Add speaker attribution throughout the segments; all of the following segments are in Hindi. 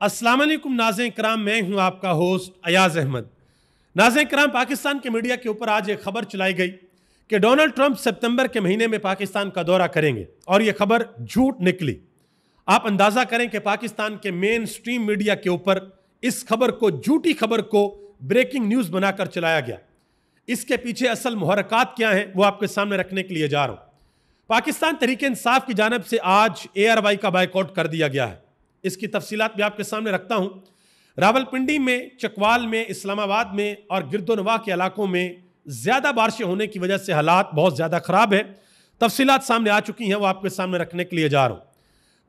Speaker 1: अस्सलाम वालेकुम नाज़रीन कराम, मैं हूं आपका होस्ट अयाज अहमद। नाज़रीन कराम, पाकिस्तान के मीडिया के ऊपर आज एक खबर चलाई गई कि डोनाल्ड ट्रंप सितंबर के महीने में पाकिस्तान का दौरा करेंगे और यह खबर झूठ निकली। आप अंदाज़ा करें कि पाकिस्तान के मेन स्ट्रीम मीडिया के ऊपर इस खबर को, झूठी खबर को ब्रेकिंग न्यूज़ बनाकर चलाया गया। इसके पीछे असल मुहर्रकात क्या हैं वो आपके सामने रखने के लिए जा रहा हूँ। पाकिस्तान तहरीक इंसाफ की जानिब से आज ARY का बायकॉट कर दिया गया है। इसकी तफसीलात भी आपके सामने रखता हूँ। रावलपिंडी में, चकवाल में, इस्लामाबाद में और गिरदोनवा के इलाकों में ज़्यादा बारिशें होने की वजह से हालात बहुत ज़्यादा ख़राब है। तफसीलात सामने आ चुकी हैं, वो आपके सामने रखने के लिए जा रहा हूँ।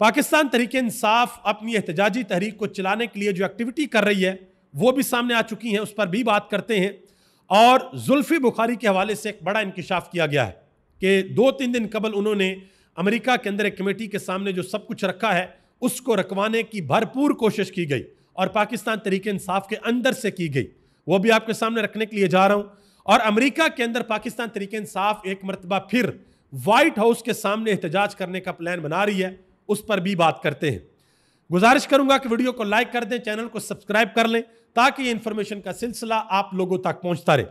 Speaker 1: पाकिस्तान तहरीक इंसाफ अपनी एहतजाजी तहरीक को चलाने के लिए जो एक्टिविटी कर रही है वो भी सामने आ चुकी हैं, उस पर भी बात करते हैं। और जुल्फी बुखारी के हवाले से एक बड़ा इंकिशाफ किया गया है कि 2-3 दिन कबल उन्होंने अमेरिका के अंदर एक कमेटी के सामने जो सब कुछ रखा है उसको रखवाने की भरपूर कोशिश की गई और पाकिस्तान तहरीक इंसाफ के अंदर से की गई, वो भी आपके सामने रखने के लिए जा रहा हूं। और अमेरिका के अंदर पाकिस्तान तहरीक इंसाफ एक मरतबा फिर व्हाइट हाउस के सामने एहतजाज करने का प्लान बना रही है, उस पर भी बात करते हैं। गुजारिश करूंगा कि वीडियो को लाइक कर दें, चैनल को सब्सक्राइब कर लें ताकि ये इंफॉर्मेशन का सिलसिला आप लोगों तक पहुंचता रहे।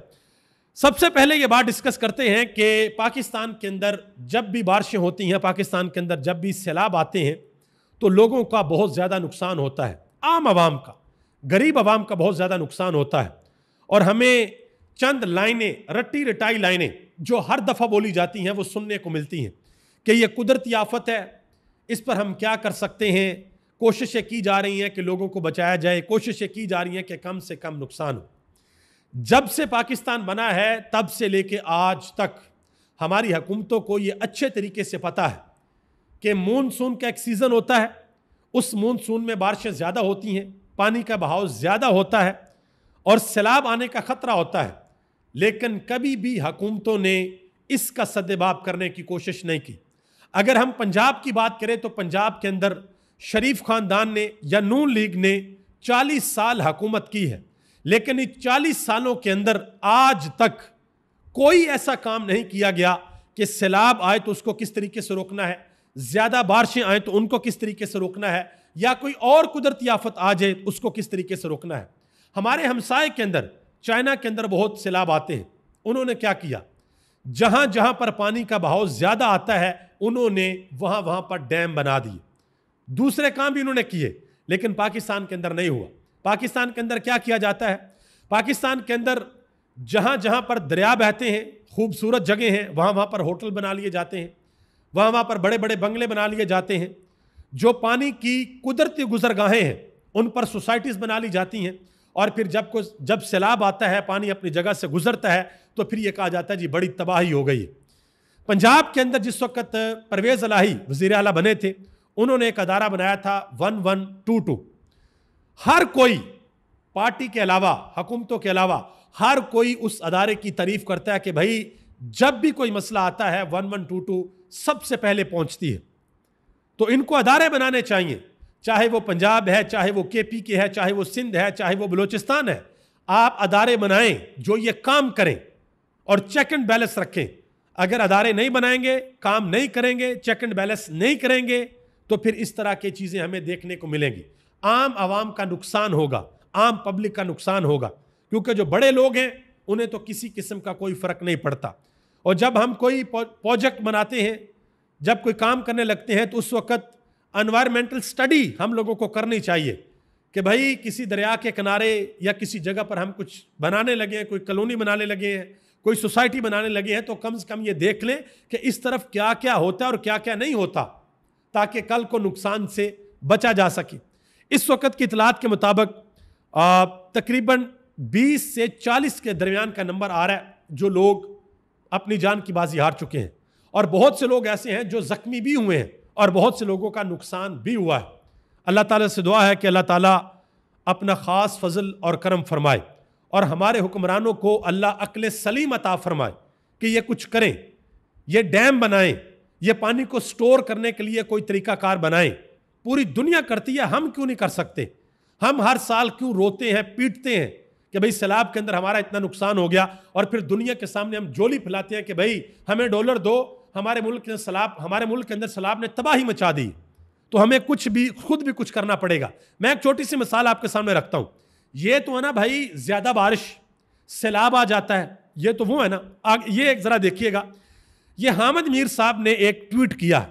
Speaker 1: सबसे पहले ये बात डिस्कस करते हैं कि पाकिस्तान के अंदर जब भी बारिशें होती हैं, पाकिस्तान के अंदर जब भी सैलाब आते हैं तो लोगों का बहुत ज़्यादा नुकसान होता है। आम आवाम का, गरीब आवाम का बहुत ज़्यादा नुकसान होता है। और हमें चंद लाइनें, रट्टी रटाई लाइनें जो हर दफ़ा बोली जाती हैं वो सुनने को मिलती हैं कि ये कुदरती आफत है, इस पर हम क्या कर सकते हैं। कोशिशें की जा रही हैं कि लोगों को बचाया जाए, कोशिशें की जा रही हैं कि कम से कम नुकसान हो। जब से पाकिस्तान बना है तब से लेके आज तक हमारी हुकूमतों को ये अच्छे तरीके से पता है कि मानसून का एक सीज़न होता है, उस मानसून में बारिशें ज़्यादा होती हैं, पानी का बहाव ज़्यादा होता है और सैलाब आने का ख़तरा होता है। लेकिन कभी भी हुकूमतों ने इसका सद्देबाब करने की कोशिश नहीं की। अगर हम पंजाब की बात करें तो पंजाब के अंदर शरीफ ख़ानदान ने या नून लीग ने 40 साल हुकूमत की है, लेकिन इन 40 सालों के अंदर आज तक कोई ऐसा काम नहीं किया गया कि सैलाब आए तो उसको किस तरीके से रोकना है, ज़्यादा बारिशें आए तो उनको किस तरीके से रोकना है, या कोई और कुदरती आफत आ जाए तो उसको किस तरीके से रोकना है। हमारे हमसाए के अंदर, चाइना के अंदर बहुत सैलाब आते हैं। उन्होंने क्या किया, जहां जहां पर पानी का बहाव ज़्यादा आता है उन्होंने वहां वहां पर डैम बना दिए। दूसरे काम भी उन्होंने किए, लेकिन पाकिस्तान के अंदर नहीं हुआ। पाकिस्तान के अंदर क्या किया जाता है, पाकिस्तान के अंदर जहां जहां पर दरिया बहते हैं, खूबसूरत जगह हैं, वहां वहां पर होटल बना लिए जाते हैं, वहां वहां पर बड़े बड़े बंगले बना लिए जाते हैं। जो पानी की कुदरती गुजरगाहें हैं उन पर सोसाइटीज़ बना ली जाती हैं। और फिर जब सैलाब आता है, पानी अपनी जगह से गुजरता है तो फिर यह कहा जाता है जी बड़ी तबाही हो गई है। पंजाब के अंदर जिस वक्त परवेज़ इलाही वज़ीर आला बने थे, उन्होंने एक अदारा बनाया था 1122। हर कोई, पार्टी के अलावा, हुकूमतों के अलावा, हर कोई उस अदारे की तारीफ करता है कि भाई जब भी कोई मसला आता है 1122 सबसे पहले पहुंचती है। तो इनको अदारे बनाने चाहिए, चाहे वो पंजाब है, चाहे वो KP के है, चाहे वो सिंध है, चाहे वो बलूचिस्तान है। आप अदारे बनाएं जो ये काम करें और चेक एंड बैलेंस रखें। अगर अदारे नहीं बनाएंगे, काम नहीं करेंगे, चेक एंड बैलेंस नहीं करेंगे तो फिर इस तरह की चीज़ें हमें देखने को मिलेंगी। आम आवाम का नुकसान होगा, आम पब्लिक का नुकसान होगा, क्योंकि जो बड़े लोग हैं उन्हें तो किसी किस्म का कोई फ़र्क नहीं पड़ता। और जब हम कोई प्रोजेक्ट बनाते हैं, जब कोई काम करने लगते हैं तो उस वक्त एनवायरमेंटल स्टडी हम लोगों को करनी चाहिए कि भाई किसी दरिया के किनारे या किसी जगह पर हम कुछ बनाने लगे हैं, कोई कॉलोनी बनाने लगे हैं, कोई सोसाइटी बनाने लगे हैं, तो कम से कम ये देख लें कि इस तरफ क्या क्या होता है और क्या क्या नहीं होता, ताकि कल को नुकसान से बचा जा सके। इस वक्त की इतलात के मुताबिक तकरीबन 20 से 40 के दरमियान का नंबर आ रहा है जो लोग अपनी जान की बाजी हार चुके हैं। और बहुत से लोग ऐसे हैं जो ज़ख्मी भी हुए हैं और बहुत से लोगों का नुकसान भी हुआ है। अल्लाह ताला से दुआ है कि अल्लाह ताला अपना ख़ास फजल और करम फरमाए और हमारे हुक्मरानों को अल्लाह अक्ल सलीम अता फरमाए कि ये कुछ करें, ये डैम बनाएं, ये पानी को स्टोर करने के लिए कोई तरीकाकार बनाएं। पूरी दुनिया करती है, हम क्यों नहीं कर सकते? हम हर साल क्यों रोते हैं, पीटते हैं कि भाई सैलाब के अंदर हमारा इतना नुकसान हो गया, और फिर दुनिया के सामने हम जोली फैलाते हैं कि भाई हमें डॉलर दो, हमारे मुल्क के अंदर सैलाब ने तबाही मचा दी। तो हमें खुद भी कुछ करना पड़ेगा। मैं एक छोटी सी मिसाल आपके सामने रखता हूं। ये तो है ना भाई, ज्यादा बारिश, सैलाब आ जाता है, ये तो वो है ना। ये एक जरा देखिएगा, ये हामिद मीर साहब ने एक ट्वीट किया।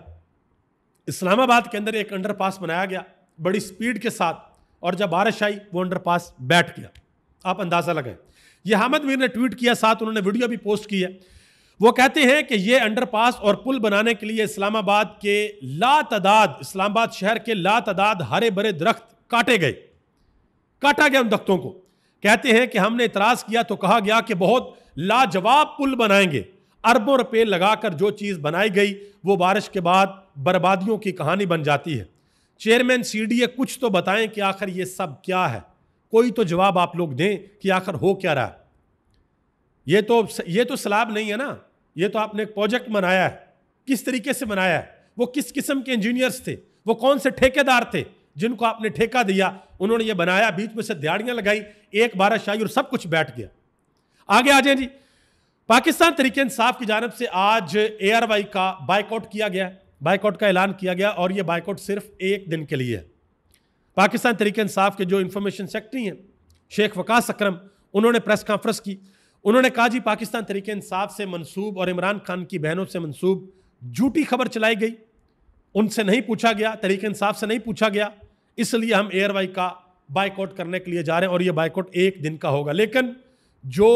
Speaker 1: इस्लामाबाद के अंदर एक अंडरपास बनाया गया बड़ी स्पीड के साथ, और जब बारिश आई वो अंडरपास बैठ गया। आप अंदाजा लगाएं। ये हामिद मीर ने ट्वीट किया, साथ उन्होंने वीडियो भी पोस्ट की है। वो कहते हैं कि ये अंडरपास और पुल बनाने के लिए इस्लामाबाद शहर के लातादाद हरे भरे दरख्त काटा गया। उन दरख्तों को कहते हैं कि हमने इतराज किया तो कहा गया कि बहुत लाजवाब पुल बनाएंगे। अरबों रुपए लगाकर जो चीज बनाई गई वो बारिश के बाद बर्बादियों की कहानी बन जाती है। चेयरमैन सीडीए कुछ तो बताएं कि आखिर ये सब क्या है, कोई तो जवाब आप लोग दें कि आखिर हो क्या रहा है। ये तो सैलाब नहीं है ना, ये तो आपने एक प्रोजेक्ट बनाया है। किस तरीके से बनाया है, वो किस किस्म के इंजीनियर्स थे, वो कौन से ठेकेदार थे जिनको आपने ठेका दिया, उन्होंने ये बनाया, बीच में से दिहाड़ियां लगाई, एक बारिश आई और सब कुछ बैठ गया। आगे आ जाए जी। पाकिस्तान तहरीक इंसाफ की जानिब से आज ARY का बाइकआउट किया गया, बाइकआउट का ऐलान किया गया, और यह बाइकआउट सिर्फ एक दिन के लिए है। पाकिस्तान तहरीक इंसाफ के जो इंफॉर्मेशन सेक्रेटरी हैं शेख वकास अकरम, उन्होंने प्रेस कॉन्फ्रेंस की। उन्होंने कहा जी पाकिस्तान तहरीक इंसाफ से मंसूब और इमरान खान की बहनों से मंसूब झूठी खबर चलाई गई, उनसे नहीं पूछा गया, तहरीक इंसाफ से नहीं पूछा गया, इसलिए हम ARY का बाइकआउट करने के लिए जा रहे हैं, और यह बाइकआउट एक दिन का होगा। लेकिन जो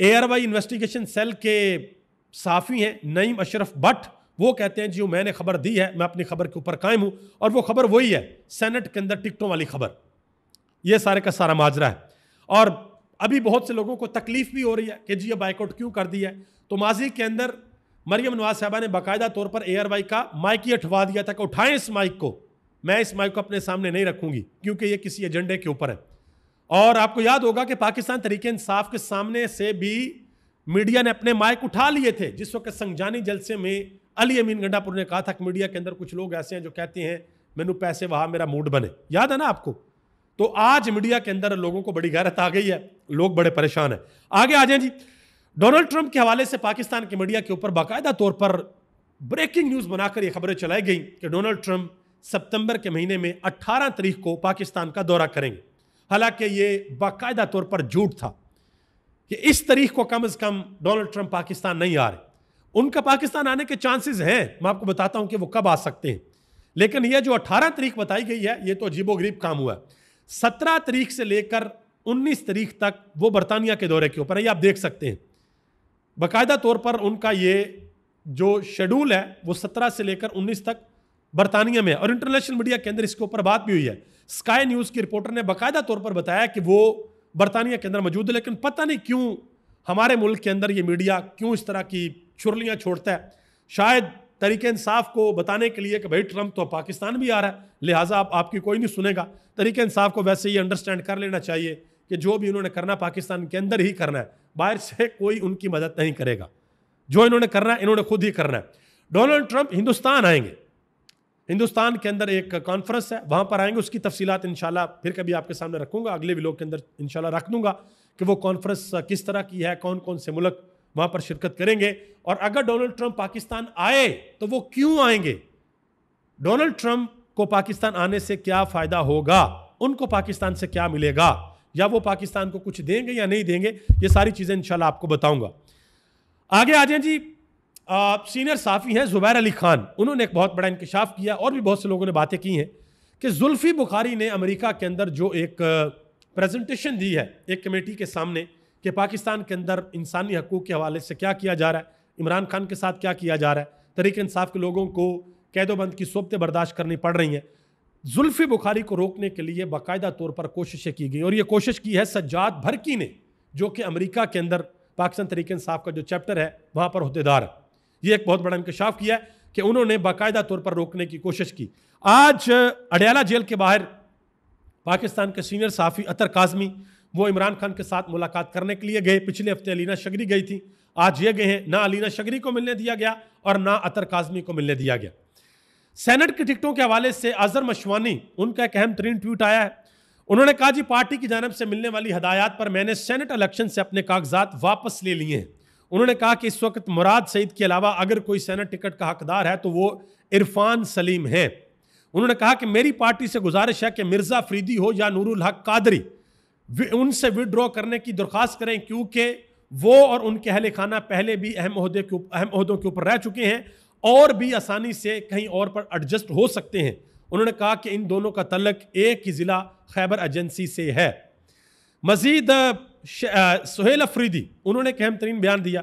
Speaker 1: ARY इन्वेस्टिगेशन सेल के साफी हैं नईम अशरफ भट्ट, वो कहते हैं जी मैंने खबर दी है, मैं अपनी खबर के ऊपर कायम हूं, और वो खबर वही है, सेनेट के अंदर टिकटों वाली खबर। ये सारे का सारा माजरा है। और अभी बहुत से लोगों को तकलीफ भी हो रही है कि जी ये बाइकआउट क्यों कर दिया है। तो माजी के अंदर मरियम नवाज साहबा ने बाकायदा तौर पर ARY का माइक ही हटवा दिया था कि उठाएं इस माइक को, मैं इस माइक को अपने सामने नहीं रखूंगी क्योंकि ये किसी एजेंडे के ऊपर है। और आपको याद होगा कि पाकिस्तान तहरीक इंसाफ के सामने से भी मीडिया ने अपने माइक उठा लिए थे, जिस वक्त संजानी जलसे में अली अमीन गंडापुर ने कहा था कि मीडिया के अंदर कुछ लोग ऐसे हैं जो कहते हैं मैनू पैसे वहां मेरा मूड बने, याद है ना आपको। तो आज मीडिया के अंदर लोगों को बड़ी गैरत आ गई है, लोग बड़े परेशान हैं। आगे आ जाए जी। डोनाल्ड ट्रंप के हवाले से पाकिस्तान के मीडिया के ऊपर बाकायदा तौर पर ब्रेकिंग न्यूज बनाकर यह खबरें चलाई गई कि डोनाल्ड ट्रंप सितंबर के महीने में 18 तारीख को पाकिस्तान का दौरा करेंगे। हालांकि ये बाकायदा तौर पर झूठ था कि इस तारीख को कम से कम डोनाल्ड ट्रंप पाकिस्तान नहीं आ रहे। उनका पाकिस्तान आने के चांसेस हैं, मैं आपको बताता हूं कि वो कब आ सकते हैं। लेकिन यह जो 18 तारीख बताई गई है ये तो अजीबोगरीब काम हुआ है। 17 तारीख से लेकर 19 तारीख तक वो बरतानिया के दौरे के ऊपर है, ये आप देख सकते हैं। बाकायदा तौर पर उनका ये जो शेड्यूल है वो 17 से लेकर 19 तक बरतानिया में है। और इंटरनेशनल मीडिया के अंदर इसके ऊपर बात भी हुई है। स्काई न्यूज़ की रिपोर्टर ने बाकायदा तौर पर बताया कि वो बरतानिया के अंदर मौजूद है, लेकिन पता नहीं क्यों हमारे मुल्क के अंदर ये मीडिया क्यों इस तरह की छुरलियाँ छोड़ता है। शायद तहरीक इंसाफ को बताने के लिए कि भाई ट्रंप तो पाकिस्तान भी आ रहा है, लिहाजा आपकी कोई नहीं सुनेगा। तहरीक इंसाफ को वैसे ये अंडरस्टैंड कर लेना चाहिए कि जो भी उन्होंने करना पाकिस्तान के अंदर ही करना है, बाहर से कोई उनकी मदद नहीं करेगा। जो इन्होंने करना है इन्होंने खुद ही करना है। डोनाल्ड ट्रंप हिंदुस्तान आएंगे, हिंदुस्तान के अंदर एक कॉन्फ्रेंस है, वहां पर आएंगे। उसकी तफसीलात इंशाल्लाह फिर कभी आपके सामने रखूंगा, अगले व्लॉग के अंदर इंशाल्लाह रख दूंगा कि वो कॉन्फ्रेंस किस तरह की है, कौन कौन से मुल्क वहां पर शिरकत करेंगे, और अगर डोनाल्ड ट्रंप पाकिस्तान आए तो वो क्यों आएंगे, डोनाल्ड ट्रंप को पाकिस्तान आने से क्या फायदा होगा, उनको पाकिस्तान से क्या मिलेगा, या वो पाकिस्तान को कुछ देंगे या नहीं देंगे, ये सारी चीजें इंशाल्लाह आपको बताऊंगा। आगे आ जाए जी। सीनियर साफ़ी हैं ज़ुबैर अली खान, उन्होंने एक बहुत बड़ा इंकशाफ किया, और भी बहुत से लोगों ने बातें की हैं कि जुल्फ़ी बुखारी ने अमेरिका के अंदर जो एक प्रेजेंटेशन दी है एक कमेटी के सामने कि पाकिस्तान के अंदर इंसानी हकूक़ के हवाले से क्या किया जा रहा है, इमरान खान के साथ क्या किया जा रहा है, तहरीक इंसाफ के लोगों को कैदोबंद की सोबतें बर्दाश्त करनी पड़ रही हैं। जुल्फ़ी बुखारी को रोकने के लिए बाकायदा तौर पर कोशिशें की गई, और ये कोशिश की है सज्जाद भरकी ने, जो कि अमेरिका के अंदर पाकिस्तान तहरीक इंसाफ का जो चैप्टर है वहाँ पर ओहदेदार है। ये एक बहुत बड़ा इंकशाफ किया है कि उन्होंने बाकायदा तौर पर रोकने की कोशिश की। आज अडयाला जेल के बाहर पाकिस्तान के सीनियर साफ़ी अतर काज़मी, वो इमरान खान के साथ मुलाकात करने के लिए गए। पिछले हफ्ते अलीना शगरी गई थी, आज ये गए हैं। ना अलीना शगरी को मिलने दिया गया और ना अतर काज़मी को मिलने दिया गया। सेनेट की टिकटों के हवाले से अजहर मशवानी, उनका एक अहम तरीन ट्वीट आया है। उन्होंने कहा जी पार्टी की जानिब से मिलने वाली हदायत पर मैंने सेनेट इलेक्शन से अपने कागजात वापस ले लिए हैं। उन्होंने कहा कि इस वक्त मुराद सईद के अलावा अगर कोई सेनेट टिकट का हकदार है तो वो इरफान सलीम है। उन्होंने कहा कि मेरी पार्टी से गुजारिश है कि मिर्ज़ा अफरीदी हो या नूरुल हक कादरी, उनसे विड्रॉ करने की दरख्वास्त करें, क्योंकि वो और उनके अहले खाना पहले भी अहम ओहदों के ऊपर रह चुके हैं और भी आसानी से कहीं और पर एडजस्ट हो सकते हैं। उन्होंने कहा कि इन दोनों का तल्लक एक ही ज़िला खैबर एजेंसी से है। मजीद सुहेल अफरीदी, उन्होंने एक अहम तरीन बयान दिया।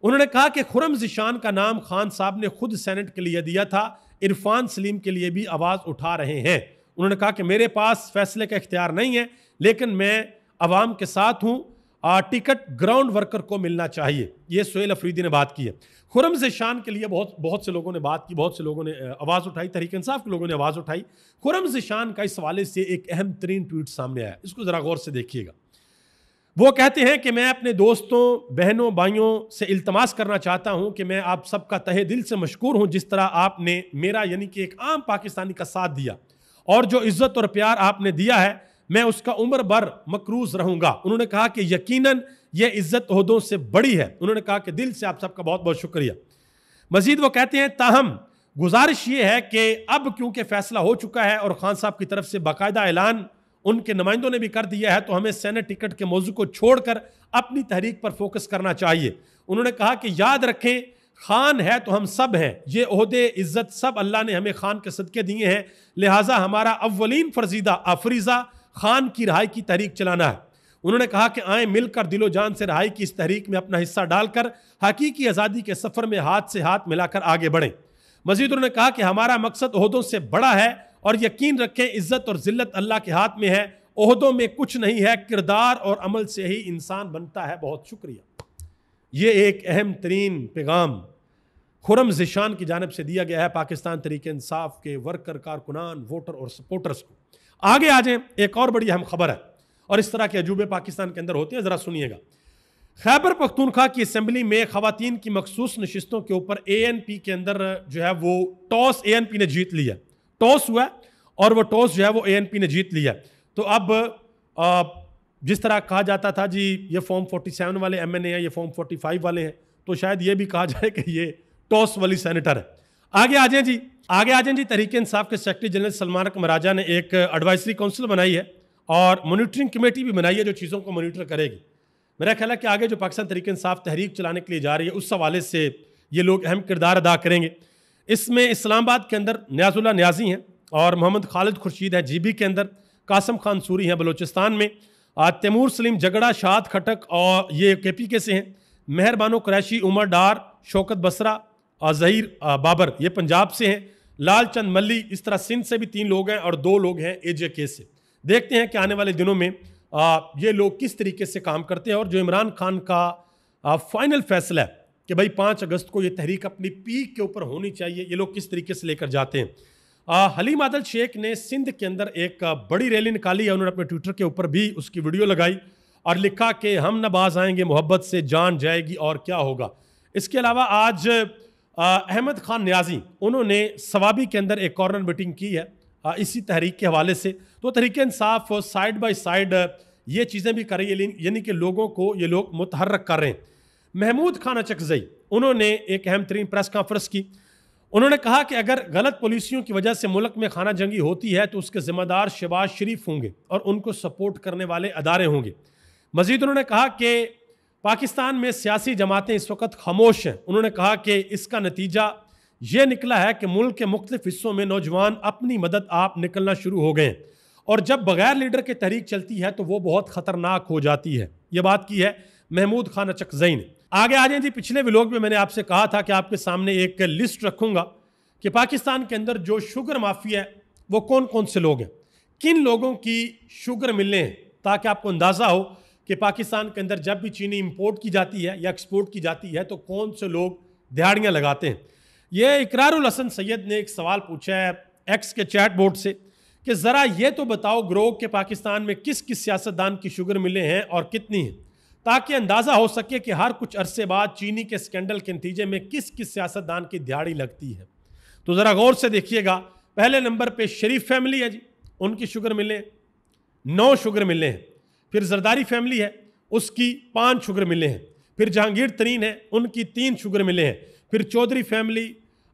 Speaker 1: उन्होंने कहा कि खुरम ज़िशान का नाम खान साहब ने खुद सेनेट के लिए दिया था, इरफान सलीम के लिए भी आवाज़ उठा रहे हैं। उन्होंने कहा कि मेरे पास फैसले का इख्तियार नहीं है, लेकिन मैं अवाम के साथ हूँ, टिकट ग्राउंड वर्कर को मिलना चाहिए। ये सुहेल अफरीदी ने बात की है। खुरम ज़िशान के लिए बहुत से लोगों ने बात की, बहुत से लोगों ने आवाज़ उठाई, तहरीक इंसाफ के लोगों ने आवाज़ उठाई। खुरम ज़िशान का इस हवाले से एक अहम तरीन ट्वीट सामने आया, इसको ज़रा गौर से देखिएगा। वो कहते हैं कि मैं अपने दोस्तों, बहनों, भाइयों से इल्तमास करना चाहता हूं कि मैं आप सबका तहे दिल से मशकूर हूं जिस तरह आपने मेरा यानी कि एक आम पाकिस्तानी का साथ दिया और जो इज्जत और प्यार आपने दिया है, मैं उसका उम्र भर मकरूज रहूंगा। उन्होंने कहा कि यकीनन यह इज्जत ओहदों से बड़ी है। उन्होंने कहा कि दिल से आप सबका बहुत बहुत शुक्रिया। मजीद वो कहते हैं, ताहम गुजारिश ये है कि अब क्योंकि फैसला हो चुका है और खान साहब की तरफ से बाकायदा ऐलान उनके नुमाइंदों ने भी कर दिया है, तो हमें सेनेट टिकट के मौजू को छोड़कर अपनी तहरीक पर फोकस करना चाहिए। उन्होंने कहा कि याद रखें, खान है तो हम सब हैं, ये ओहदे इज्जत सब अल्लाह ने हमें खान के सदके दिए हैं, लिहाजा हमारा अव्वलीन फरीज़ा खान की रहाई की तहरीक चलाना है। उन्होंने कहा कि आए मिलकर दिलो जान से रहाई की इस तहरीक में अपना हिस्सा डालकर हकीकी आज़ादी के सफ़र में हाथ से हाथ मिलाकर आगे बढ़ें। मजीद उन्होंने कहा कि हमारा मकसद ओहदों से बड़ा है और यकीन रखें इज्जत और जिल्लत अल्लाह के हाथ में है, ओहदों में कुछ नहीं है, किरदार और अमल से ही इंसान बनता है। बहुत शुक्रिया। ये एक अहम तरीन पैगाम खुरम ज़िशान की जानिब से दिया गया है पाकिस्तान तहरीक इंसाफ के वर्कर, कारकुनान, वोटर और सपोर्टर्स को। आगे आ जाएं, एक और बड़ी अहम खबर है और इस तरह के अजूबे पाकिस्तान के अंदर होते हैं, ज़रा सुनिएगा। खैबर पख्तूनख्वा की असेंबली में ख़वातीन की मखसूस नशिस्तों के ऊपर ANP के अंदर जो है वो टॉस ANP ने जीत लिया। टॉस हुआ और वो टॉस जो है वो ANP ने जीत लिया। तो अब जिस तरह कहा जाता था जी ये फॉर्म 47 वाले MNA है, ये फॉर्म 45 वाले हैं, तो शायद ये भी कहा जाए कि ये टॉस वाली सेनेटर है। आगे आ जाएं जी। तहरीक इंसाफ के सेक्रेटरी जनरल सलमान अकमर राजा ने एक एडवाइजरी काउंसिल बनाई है और मॉनिटरिंग कमेटी भी बनाई है जो चीज़ों को मॉनिटर करेगी। मेरा ख्याल है कि आगे जो पाकिस्तान तहरीक इंसाफ तहरीक चलाने के लिए जा रही है उस हवाले से ये लोग अहम किरदार अदा करेंगे। इसमें इस्लामाबाद के अंदर नियाजुल्लाह नियाजी हैं और मोहम्मद खालिद खुर्शीद है GB के अंदर, कासम खान सूरी हैं बलोचिस्तान में, तैमूर सलीम जगड़ा, शाद खटक और ये KPK से हैं, मेहरबानो कुरैशी, उमर डार, शौकत बसरा और ज़हीर बाबर ये पंजाब से हैं, लाल चंद मल्ली इस तरह सिंध से भी 3 लोग हैं और 2 लोग हैं AJK से। देखते हैं कि आने वाले दिनों में ये लोग किस तरीके से काम करते हैं और जो इमरान खान का फाइनल फैसला है कि भाई 5 अगस्त को ये तहरीक अपनी पीक के ऊपर होनी चाहिए, ये लोग किस तरीके से लेकर जाते हैं। हलीम आदल शेख ने सिंध के अंदर एक बड़ी रैली निकाली है, उन्होंने अपने ट्विटर के ऊपर भी उसकी वीडियो लगाई और लिखा कि हम न बाज आएंगे, मोहब्बत से जान जाएगी और क्या होगा। इसके अलावा आज अहमद खान न्याजी उन्होंने सवाबी के अंदर एक कॉर्नर मीटिंग की है इसी तहरीक के हवाले से। तो Tehreek Insaf side by side ये चीज़ें भी कर रही है, यानी कि लोगों को ये लोग मुतहर्रक कर रहे हैं। महमूद खान अचकज़ई उन्होंने एक अहम तरीन प्रेस कॉन्फ्रेंस की। उन्होंने कहा कि अगर गलत पॉलिसियों की वजह से मुल्क में खाना जंगी होती है तो उसके ज़िम्मेदार शहबाज शरीफ होंगे और उनको सपोर्ट करने वाले अदारे होंगे। मज़ीद उन्होंने कहा कि पाकिस्तान में सियासी जमातें इस वक्त खामोश हैं। उन्होंने कहा कि इसका नतीजा ये निकला है कि मुल्क के मुख्तलिफ हिस्सों में नौजवान अपनी मदद आप निकलना शुरू हो गए हैं और जब बगैर लीडर की तहरीक चलती है तो वो बहुत ख़तरनाक हो जाती है। ये बात की है महमूद खान अचकज़ई ने। आगे आ जाए जी। पिछले व्लॉग में मैंने आपसे कहा था कि आपके सामने एक लिस्ट रखूंगा कि पाकिस्तान के अंदर जो शुगर माफिया है वो कौन कौन से लोग हैं, किन लोगों की शुगर मिलने हैं, ताकि आपको अंदाज़ा हो कि पाकिस्तान के अंदर जब भी चीनी इंपोर्ट की जाती है या एक्सपोर्ट की जाती है तो कौन से लोग दिहाड़ियाँ लगाते हैं। ये इकरारुल हसन सैयद ने एक सवाल पूछा है X के चैट बोर्ड से कि ज़रा ये तो बताओ ग्रो के पाकिस्तान में किस किस सियासतदान की शुगर मिले हैं और कितनी हैं, ताकि अंदाज़ा हो सके कि हर कुछ अरसे बाद चीनी के स्कैंडल के नतीजे में किस किस सियासतदान की दिहाड़ी लगती है। तो ज़रा गौर से देखिएगा। पहले नंबर पे शरीफ फैमिली है जी, उनकी शुगर मिले 9 शुगर मिले हैं। फिर जरदारी फैमिली है, उसकी 5 शुगर मिले हैं। फिर जहांगीर तरीन है, उनकी 3 शुगर मिले हैं। फिर चौधरी फैमिली,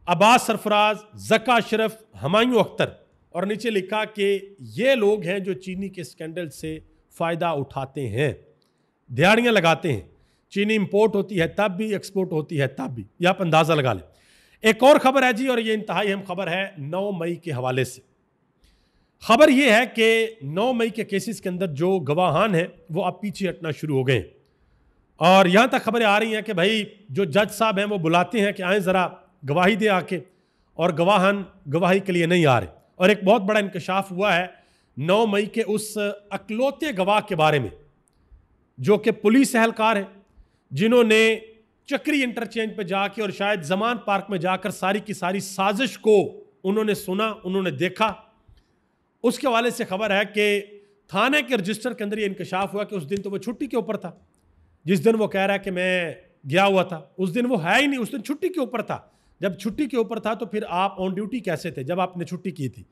Speaker 1: अब्बास सरफराज, ज़का अशरफ, हुमायूं अख्तर, और नीचे लिखा कि ये लोग हैं जो चीनी के स्कैंडल से फ़ायदा उठाते हैं, दिहाड़ियाँ लगाते हैं। चीनी इंपोर्ट होती है तब भी, एक्सपोर्ट होती है तब भी, ये आप अंदाज़ा लगा लें। एक और खबर है जी, और ये इंतहाई अहम खबर है 9 मई के हवाले से। खबर यह है कि 9 मई के केसेस के अंदर जो गवाहान हैं वो अब पीछे हटना शुरू हो गए हैं, और यहाँ तक खबरें आ रही हैं कि भाई जो जज साहब हैं वो बुलाते हैं कि आए ज़रा गवाही दे आके, और गवाहान गवाही के लिए नहीं आ रहे। और एक बहुत बड़ा इंकशाफ हुआ है 9 मई के उस अकलौते गवाह के बारे में जो कि पुलिस एहलकार हैं, जिन्होंने चक्री इंटरचेंज पे जाके और शायद जमान पार्क में जाकर सारी की सारी साजिश को उन्होंने सुना, उन्होंने देखा। उसके हवाले से खबर है कि थाने के रजिस्टर के अंदर ये इंकशाफ हुआ कि उस दिन तो वो छुट्टी के ऊपर था, जिस दिन वो कह रहा है कि मैं गया हुआ था, उस दिन वो है ही नहीं, उस दिन छुट्टी के ऊपर था। जब छुट्टी के ऊपर था तो फिर आप ऑन ड्यूटी कैसे थे जब आपने छुट्टी की थी?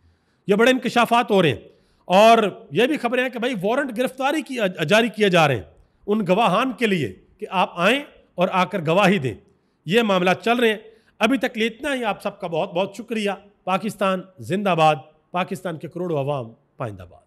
Speaker 1: ये बड़े इंकशाफात हो रहे हैं। और ये भी खबरें हैं कि भाई वारंट गिरफ्तारी की जारी किए जा रहे हैं उन गवाहान के लिए कि आप आएँ और आकर गवाही दें। ये मामला चल रहे हैं। अभी तक लिए इतना ही। आप सबका बहुत बहुत शुक्रिया। पाकिस्तान जिंदाबाद, पाकिस्तान के करोड़ों अवाम पाइंदाबाद।